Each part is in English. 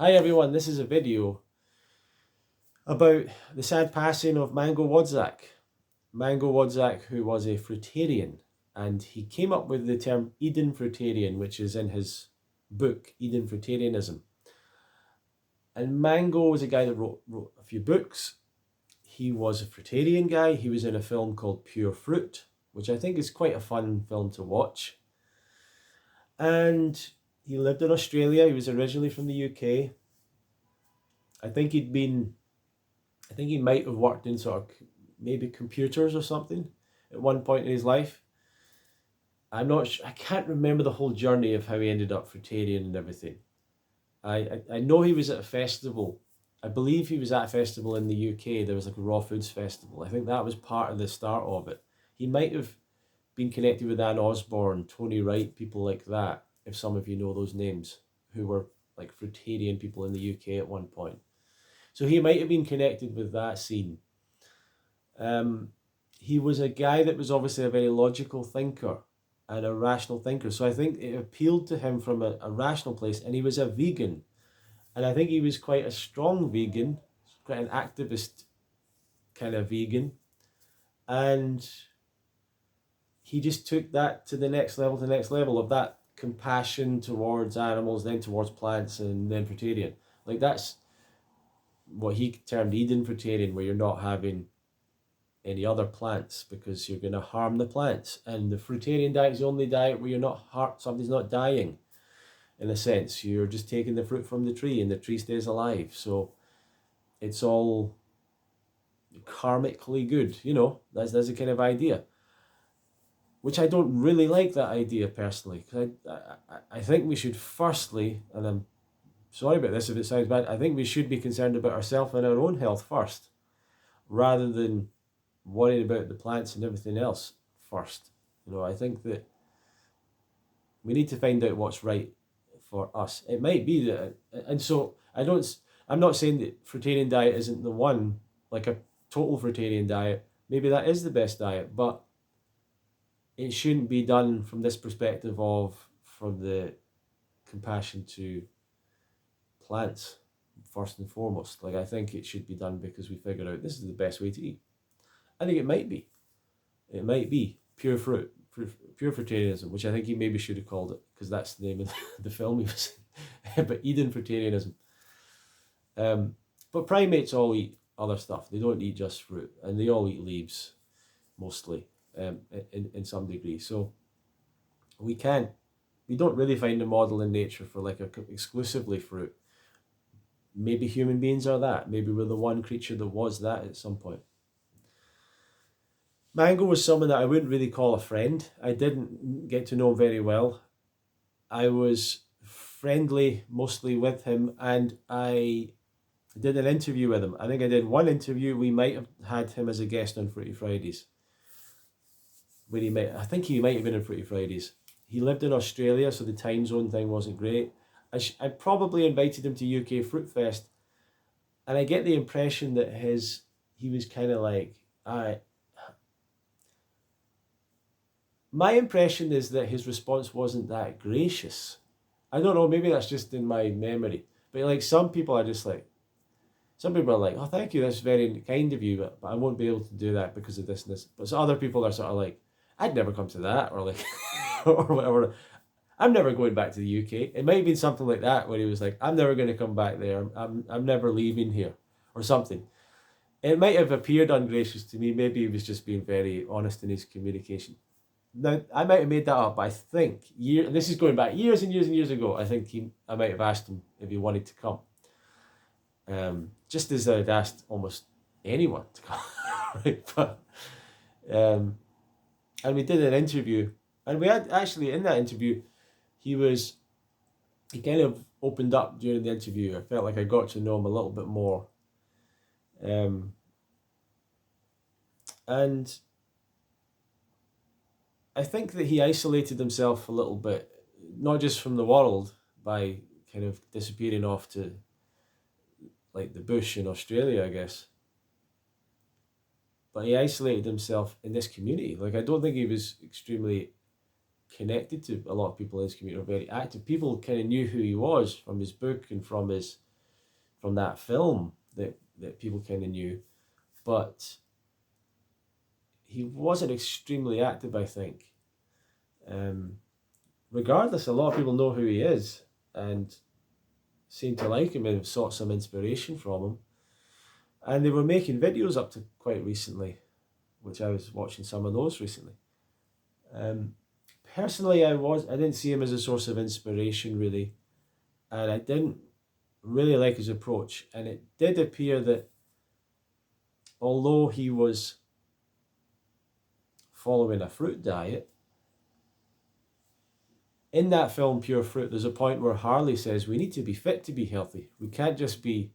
Hi everyone, this is a video about the sad passing of Mango Wadzac. Mango Wadzac, who was a fruitarian, and he came up with the term Eden fruitarian, which is in his book, Eden Fruitarianism. And Mango was a guy that wrote a few books. He was a fruitarian guy. He was in a film called Pure Fruit, which I think is quite a fun film to watch. And he lived in Australia. He was originally from the UK. I think he might have worked in sort of maybe computers or something at one point in his life. I'm not sure, I can't remember the whole journey of how he ended up fruitarian and everything. I know he was at a festival. I believe he was at a festival in the UK. There was like a raw foods festival. I think that was part of the start of it. He might have been connected with Anne Osborne, Tony Wright, people like that, if some of you know those names, who were like fruitarian people in the UK at one point. So he might have been connected with that scene. He was a guy that was obviously a very logical thinker and a rational thinker. So I think it appealed to him from a rational place, and he was a vegan. And I think he was quite a strong vegan, quite an activist kind of vegan. And he just took that to the next level of that compassion towards animals, then towards plants, and then fruitarian. Like that's what he termed Eden fruitarian, where you're not having any other plants because you're going to harm the plants. And the fruitarian diet is the only diet where you're not somebody's not dying. In a sense, you're just taking the fruit from the tree, and the tree stays alive. So it's all karmically good, you know. That's the kind of idea, which I don't really like that idea personally. Because I think we should firstly, and I'm sorry about this if it sounds bad, I think we should be concerned about ourselves and our own health first, rather than worrying about the plants and everything else first. You know, I think that we need to find out what's right for us. It might be that, and so I'm not saying that fruitarian diet isn't the one, like a total fruitarian diet. Maybe that is the best diet, but it shouldn't be done from this perspective from the compassion to plants first and foremost. Like I think it should be done because we figured out this is the best way to eat. I think it might be. It might be pure fruitarianism, which I think he maybe should have called it, because that's the name of the film he was in. But Eden fruitarianism. But primates all eat other stuff. They don't eat just fruit, and they all eat leaves, mostly, in some degree. So we don't really find a model in nature for like exclusively fruit. Maybe human beings are that. Maybe we're the one creature that was that at some point. Mango was someone that I wouldn't really call a friend. I didn't get to know him very well. I was friendly mostly with him, and I did an interview with him. I think I did one interview. We might have had him as a guest on Fruity Fridays. I think he might have been on Fruity Fridays. He lived in Australia, so the time zone thing wasn't great. I probably invited him to UK Fruit Fest, and I get the impression that he was kind of like, my impression is that his response wasn't that gracious. I don't know, maybe that's just in my memory. But like some people are like, oh, thank you, that's very kind of you, but I won't be able to do that because of this and this. But so other people are sort of like, I'd never come to that, or like, or whatever. I'm never going back to the UK. It might have been something like that, where he was like, I'm never going to come back there. I'm never leaving here, or something. It might have appeared ungracious to me. Maybe he was just being very honest in his communication. Now, I might have made that up, but I think, this is going back years and years and years ago, I think I might have asked him if he wanted to come. Just as I'd asked almost anyone to come. Right? But, and we did an interview, and we had actually, in that interview, he kind of opened up during the interview. I felt like I got to know him a little bit more. And I think that he isolated himself a little bit, not just from the world by kind of disappearing off to like the bush in Australia, I guess. But he isolated himself in this community. Like, I don't think he was extremely connected to a lot of people in his community, or very active. People kind of knew who he was from his book and from his from that film that people kind of knew, but he wasn't extremely active, I think. Regardless, a lot of people know who he is and seem to like him and have sought some inspiration from him. And they were making videos up to quite recently, which I was watching some of those recently. Personally, I didn't see him as a source of inspiration, really, and I didn't really like his approach. And it did appear that although he was following a fruit diet, in that film Pure Fruit, there's a point where Harley says we need to be fit to be healthy. We can't just be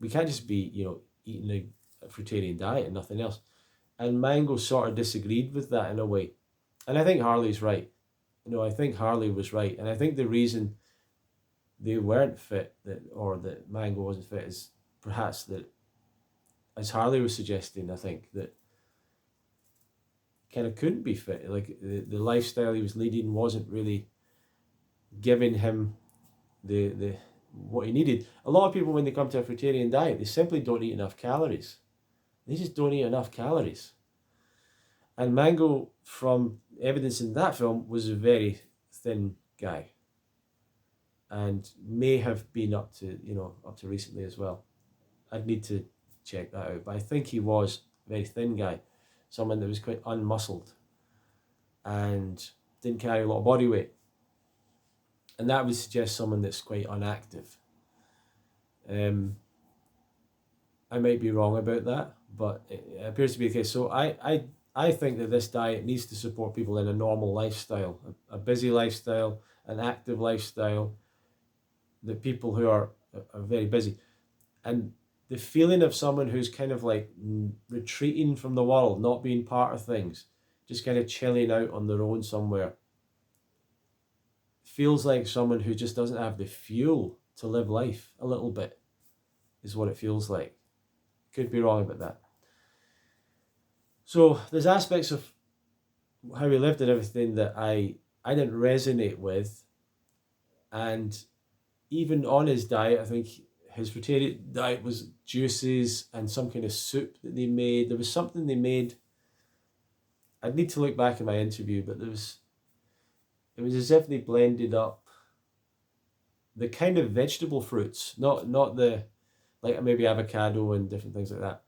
eating a fruitarian diet and nothing else. And Mango sort of disagreed with that in a way. And I think Harley's right. I think Harley was right. And I think the reason they weren't fit, that Mango wasn't fit, is perhaps that, as Harley was suggesting, I think that kind of couldn't be fit. Like the lifestyle he was leading wasn't really giving him the what he needed. A lot of people, when they come to a fruitarian diet, they simply don't eat enough calories. They just don't eat enough calories. And Mango, from evidence in that film, was a very thin guy, and may have been up to recently as well. I'd need to check that out, but I think he was a very thin guy, someone that was quite unmuscled and didn't carry a lot of body weight. And that would suggest someone that's quite unactive. I might be wrong about that, but it appears to be the case. So I think that this diet needs to support people in a normal lifestyle, a busy lifestyle, an active lifestyle, the people who are very busy. And the feeling of someone who's kind of like retreating from the world, not being part of things, just kind of chilling out on their own somewhere, feels like someone who just doesn't have the fuel to live life a little bit, is what it feels like. Could be wrong about that. So there's aspects of how he lived and everything that I didn't resonate with. And even on his diet, I think his fruitarian diet was juices and some kind of soup that they made. There was something they made. I'd need to look back at my interview, but it was as if they blended up the kind of vegetable fruits, not the, like maybe avocado and different things like that,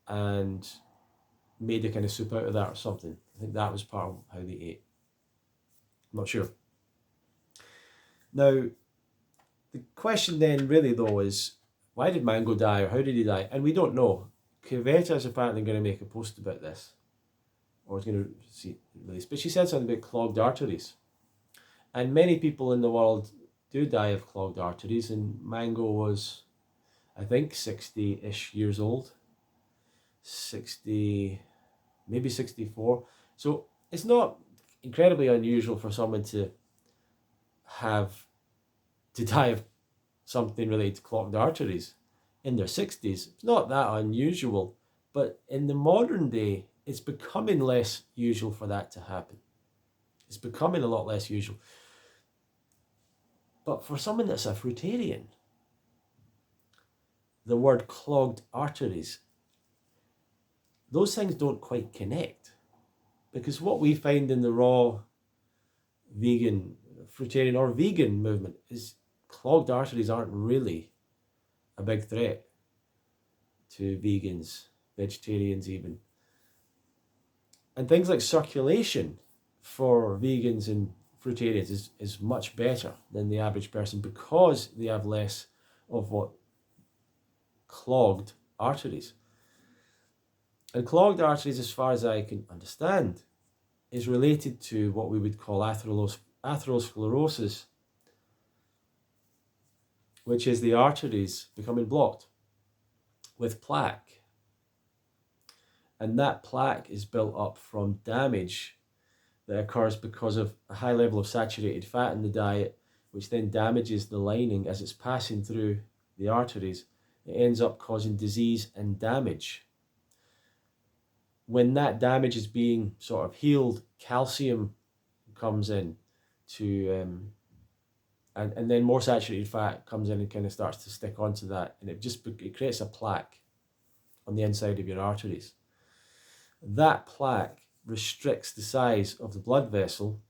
and made a kind of soup out of that or something. I think that was part of how they ate. I'm not sure. Now, the question then really though is, why did Mango die, or how did he die? And we don't know. Cavetta is apparently going to make a post about this, or is going to see release. But she said something about clogged arteries. And many people in the world do die of clogged arteries, and Mango was, I think, 60-ish years old. 60, maybe 64. So it's not incredibly unusual for someone to die of something related to clogged arteries in their 60s. It's not that unusual, but in the modern day, it's becoming less usual for that to happen. It's becoming a lot less usual. But for someone that's a fruitarian, the word clogged arteries, those things don't quite connect. Because what we find in the raw vegan, fruitarian or vegan movement is clogged arteries aren't really a big threat to vegans, vegetarians even. And things like circulation for vegans and fruitarians is much better than the average person, because they have less of what clogged arteries. And clogged arteries, as far as I can understand, is related to what we would call atherosclerosis, which is the arteries becoming blocked with plaque. And that plaque is built up from damage that occurs because of a high level of saturated fat in the diet, which then damages the lining as it's passing through the arteries. It ends up causing disease and damage. When that damage is being sort of healed, calcium comes in to and then more saturated fat comes in and kind of starts to stick onto that, and it creates a plaque on the inside of your arteries. That plaque restricts the size of the blood vessel,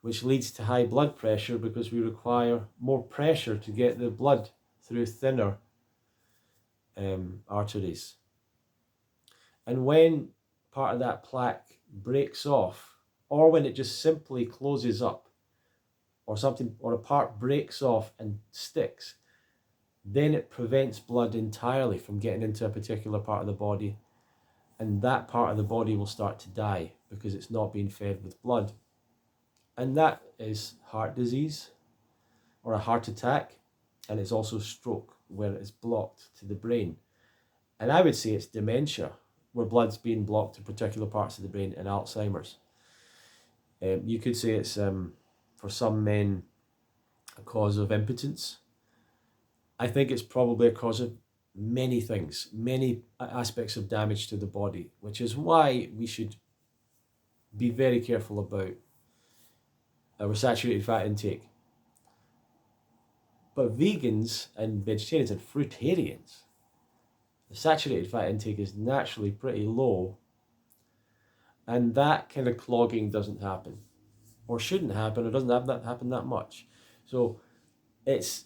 which leads to high blood pressure because we require more pressure to get the blood through thinner arteries. And when part of that plaque breaks off, or when it just simply closes up, or a part breaks off and sticks, then it prevents blood entirely from getting into a particular part of the body, and that part of the body will start to die because it's not being fed with blood. And that is heart disease or a heart attack, and it's also stroke where it is blocked to the brain. And I would say it's dementia where blood's being blocked to particular parts of the brain, and Alzheimer's. You could say it's for some men a cause of impotence. I think it's probably a cause of many things, many aspects of damage to the body, which is why we should be very careful about our saturated fat intake. But vegans and vegetarians and fruitarians, the saturated fat intake is naturally pretty low, and that kind of clogging doesn't happen, or shouldn't happen, or doesn't happen that much. So it's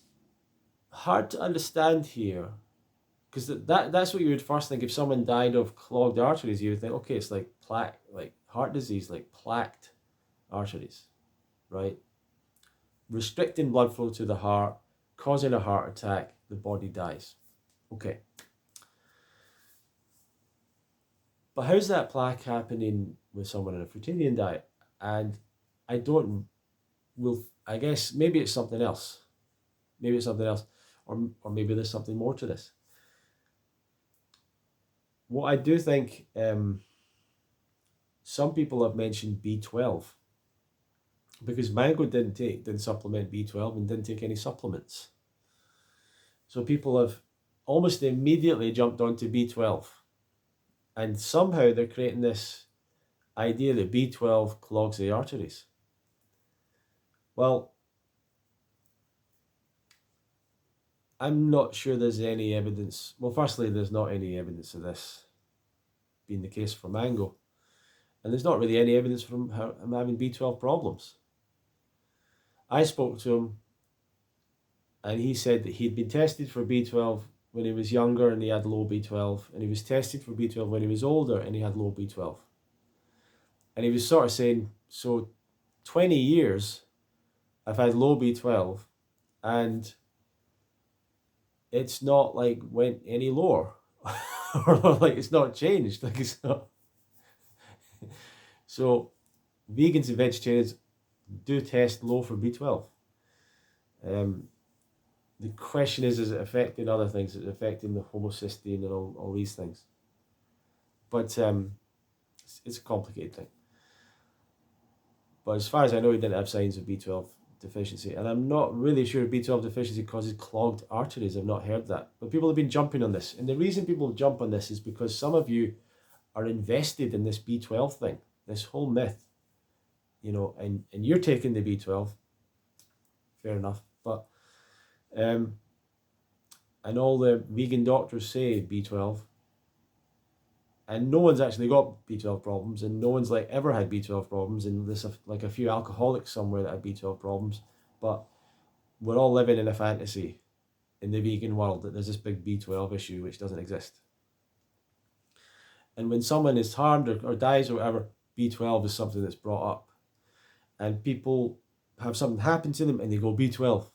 hard to understand here, because that's what you would first think. If someone died of clogged arteries, you would think, okay, it's like plaque, like heart disease, like plaqued arteries, right? Restricting blood flow to the heart, causing a heart attack, the body dies. Okay. But how's that plaque happening with someone on a fruitarian diet? And I guess maybe it's something else. Maybe it's something else. Or maybe there's something more to this. What I do think, some people have mentioned B12, because Mango didn't supplement B12 and didn't take any supplements. So people have almost immediately jumped onto B12. And somehow they're creating this idea that B12 clogs the arteries. Well, I'm not sure there's any evidence. Well, firstly, there's not any evidence of this being the case for Mango. And there's not really any evidence from him having B12 problems. I spoke to him, and he said that he'd been tested for B12 when he was younger and he had low B12, and he was tested for B12 when he was older and he had low B12. And he was sort of saying, so 20 years I've had low B12 and it's not like went any lower or like it's not changed, like it's not. So vegans and vegetarians do test low for B12. The question is it affecting other things? Is it affecting the homocysteine and all these things? But it's a complicated thing. But as far as I know, he didn't have signs of B12 deficiency. And I'm not really sure if B12 deficiency causes clogged arteries. I've not heard that. But people have been jumping on this. And the reason people jump on this is because some of you are invested in this B12 thing, this whole myth, and you're taking the B12. Fair enough. But and all the vegan doctors say B12, and no one's actually got B12 problems, and no one's ever had B12 problems, and there's a few alcoholics somewhere that have B12 problems, but we're all living in a fantasy in the vegan world that there's this big B12 issue which doesn't exist. And when someone is harmed or dies or whatever, B12 is something that's brought up, and people have something happen to them and they go B12.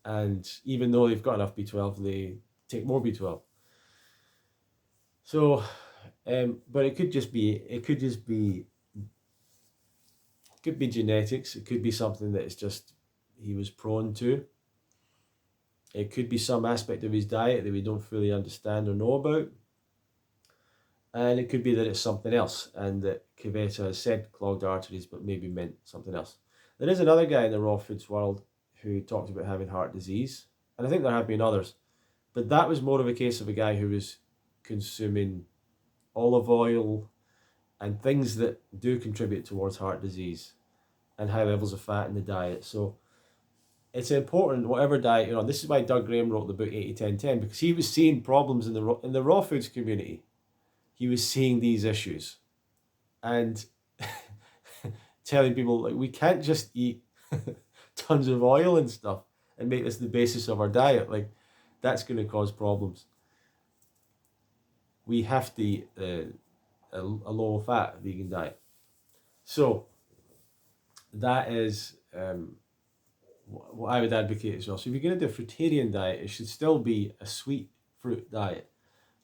And even though they've got enough B12, they take more B12. So, but it could be genetics. It could be something that it's just he was prone to. It could be some aspect of his diet that we don't fully understand or know about. And it could be that it's something else, and that Kaveta has said clogged arteries, but maybe meant something else. There is another guy in the raw foods world who talked about having heart disease, and I think there have been others, but that was more of a case of a guy who was consuming olive oil and things that do contribute towards heart disease and high levels of fat in the diet. So it's important, whatever diet you're on. This is why Doug Graham wrote the book 80-10-10, because he was seeing problems in the raw foods community. He was seeing these issues and telling people, like, we can't just eat tons of oil and stuff and make this the basis of our diet. Like, that's going to cause problems. We have to eat a low-fat vegan diet. So that is what I would advocate as well. So if you're going to do a fruitarian diet, it should still be a sweet fruit diet,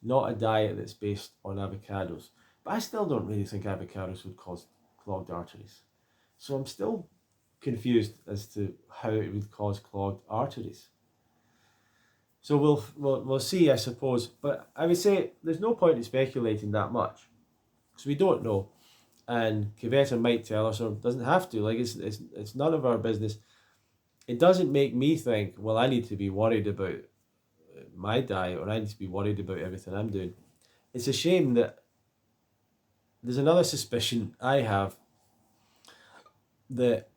not a diet that's based on avocados. But I still don't really think avocados would cause clogged arteries. So I'm still confused as to how it would cause clogged arteries. So we'll see, I suppose. But I would say there's no point in speculating that much, because we don't know. And Kaveta might tell us, or doesn't have to. Like, it's none of our business. It doesn't make me think, well, I need to be worried about my diet, or I need to be worried about everything I'm doing. It's a shame that there's another suspicion I have that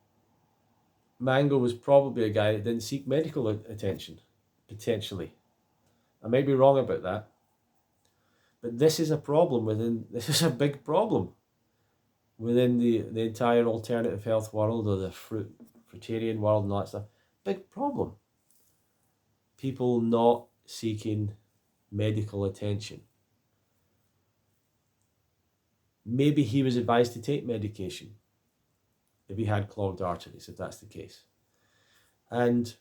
Mango was probably a guy that didn't seek medical attention, potentially. I may be wrong about that. But this is a problem this is a big problem within the entire alternative health world, or the fruitarian world and all that stuff. Big problem. People not seeking medical attention. Maybe he was advised to take medication if he had clogged arteries, if that's the case. And,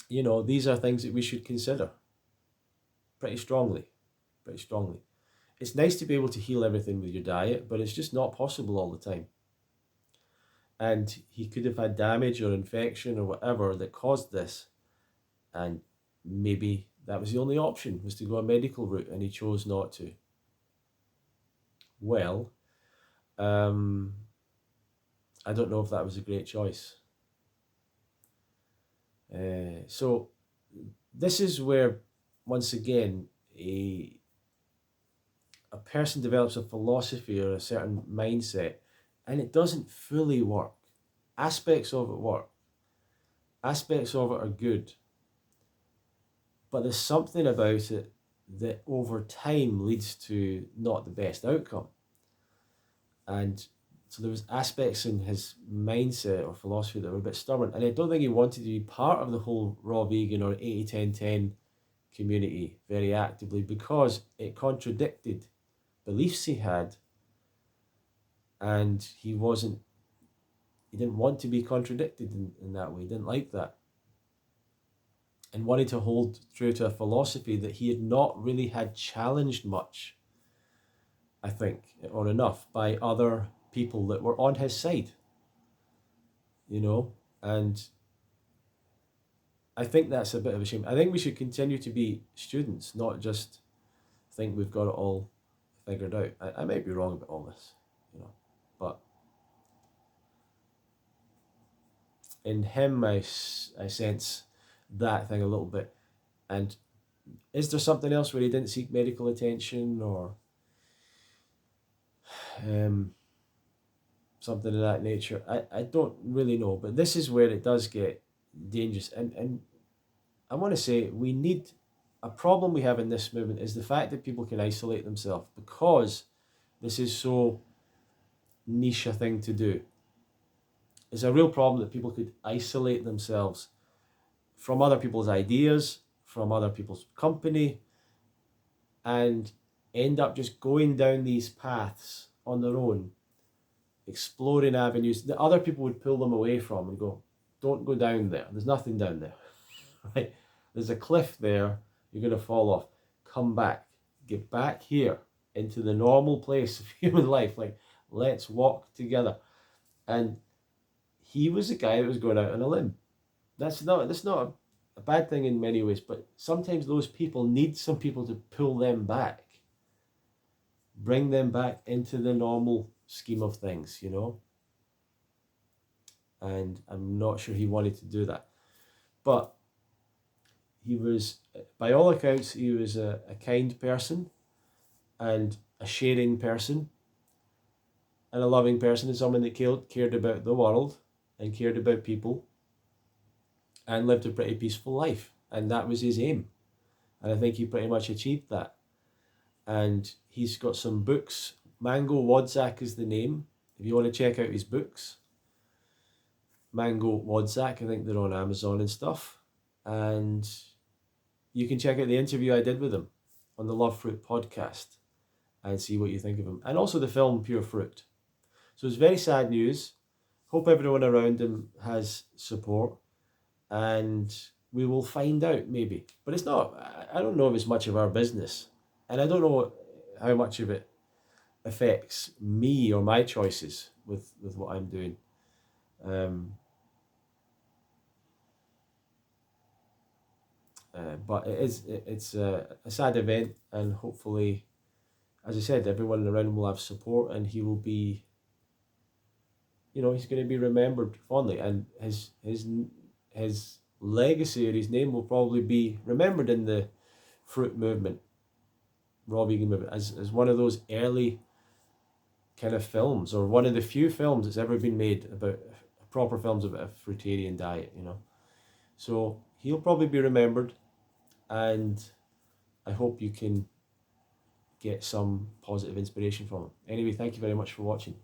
these are things that we should consider pretty strongly. It's nice to be able to heal everything with your diet, but it's just not possible all the time. And he could have had damage or infection or whatever that caused this, and maybe that was the only option, was to go a medical route, and he chose not to. Well, I don't know if that was a great choice. So this is where, once again, a person develops a philosophy or a certain mindset, and it doesn't fully work. Aspects of it work. Aspects of it are good. But there's something about it that over time leads to not the best outcome. And so there was aspects in his mindset or philosophy that were a bit stubborn. And I don't think he wanted to be part of the whole raw vegan or 80-10-10 community very actively, because it contradicted beliefs he had, and he didn't want to be contradicted in that way. He didn't like that, and wanted to hold true to a philosophy that he had not really had challenged much, I think, or enough, by other people that were on his side, and I think that's a bit of a shame. I think we should continue to be students, not just think we've got it all figured out. I might be wrong about all this, but in him I sense that thing a little bit. And is there something else where he didn't seek medical attention, or something of that nature? I don't really know, but this is where it does get dangerous. And I want to say, a problem we have in this movement is the fact that people can isolate themselves, because this is so niche a thing to do. It's a real problem that people could isolate themselves from other people's ideas, from other people's company, and end up just going down these paths on their own, exploring avenues that other people would pull them away from and go, don't go down there. There's nothing down there, right? There's a cliff there. You're going to fall off. Come back. Get back here into the normal place of human life. Like, let's walk together. And he was a guy that was going out on a limb. That's not a bad thing in many ways, but sometimes those people need some people to pull them back, bring them back into the normal scheme of things, And I'm not sure he wanted to do that. But he was, by all accounts, he was a kind person, and a sharing person, and a loving person, and someone that cared about the world and cared about people. and lived a pretty peaceful life. And that was his aim. And I think he pretty much achieved that. And he's got some books. Mango Wadzac is the name. If you want to check out his books, Mango Wadzac, I think they're on Amazon and stuff. And you can check out the interview I did with him on the Love Fruit podcast and see what you think of him. And also the film Pure Fruit. So it's very sad news. Hope everyone around him has support. And we will find out maybe. But it's not, I don't know if it's much of our business. And I don't know how much of it affects me or my choices with what I'm doing. But it's a sad event, and hopefully, as I said, everyone around him will have support, and he will be, he's going to be remembered fondly, and his legacy or his name will probably be remembered in the fruit movement, raw vegan movement, as one of those early kind of films, or one of the few films that's ever been made about proper films about a fruitarian diet, So he'll probably be remembered, and I hope you can get some positive inspiration from him. Anyway, thank you very much for watching.